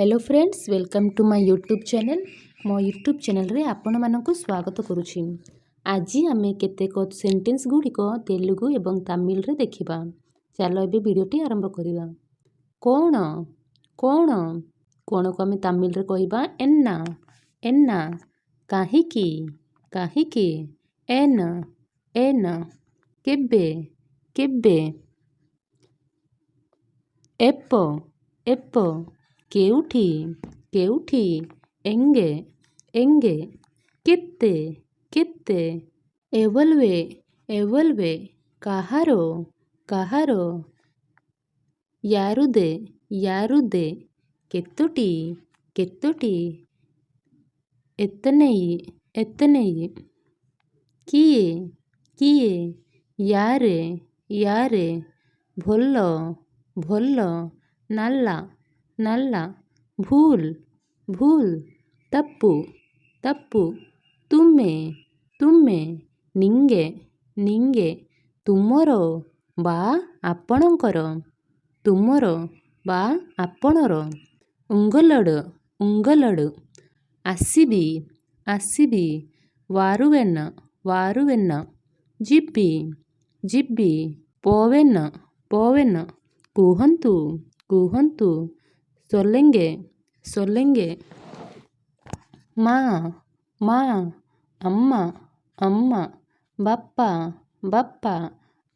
Hello friends, welcome to my YouTube channel. मो YouTube channel रे आपण मानकु स्वागत करुछि। आज आमे केतेक सेंटेंस गुड़िक तेलुगु एवं तमिल रे देखिबा। चलो एबे वीडियोटी आरंभ करिबा। कोण कोण कोण को आमे तमिल रे कहिबा एन्ना एन्ना। काहिकी काहिकी एन एन। केबे केबे। एप एप। केउठी केउठी एंगे एंगे। केते केते। एवलवे एवलवे। काहारो काहारो। यारुदे यारुदे। केतोटी केतोटी। एतनेई एतनेई। किए किए। यारे यारे। भोल्लो भोल्लो। नाला नाला। भूल भूल। तप्पु तप्पु। तुमे तुमे। निंगे निंगे। तुमरो बा आपणकर तुमर बा आपणर। उंगलड उंगलड। आसिबी आसिबी। वारुवेन वारुवेन। जिबी जिबी। पोवेन पोवेन। कुहन्तु कुहन्तु। सोलेंगे सोलेंगे। माँ माँ। अम्मा अम्मा। बाप्पा बाप्पा।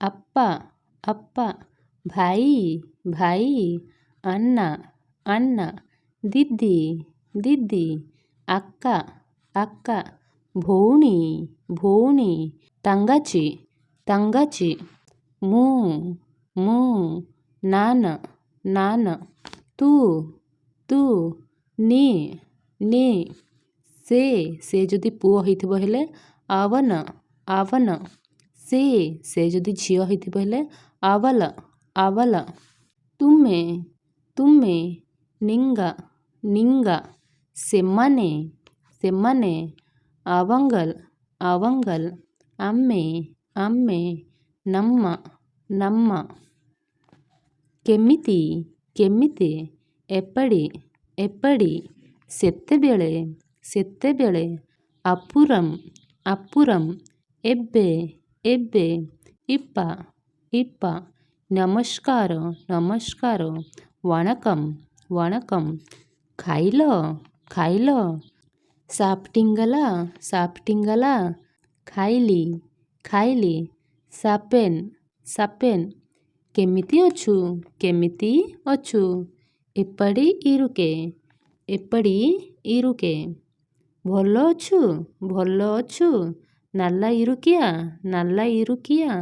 अप्पा अप्पा। भाई भाई। अन्ना अन्ना। दीदी दीदी। अक्का अक्का। भौणी भौणी। तंगाची तंगाची। मु मु। नान नान। तू तू। नी नी। से जदि पुओ होइथिबो हेले आवन आवन। से जदि झियो होइथिबो हेले आवल आवल। तुमे तुमे। निंगा निंगा। सेमाने सेमाने। आवंगल आवंगल। आम्मे आम्मे। नम्मा नम्मा। केमिति केमिति। एपड़ी एपड़ी। सेतेबेले सेतेबेले। अपुरम अपुरम। एब्बे एब्बे। इप्पा इप्पा। नमस्कार नमस्कार। वणकम वणकम। खाइलो खाइलो। सापटिंगला सापटिंगला। खाइली खाइली। सापेन सापेन। केमिति अछु केमिति अछु। एपड़ी इरुके एपड़ी इरुके। भलो अछु भलो अछु। नाला इरुकिया नाला इरुकिया।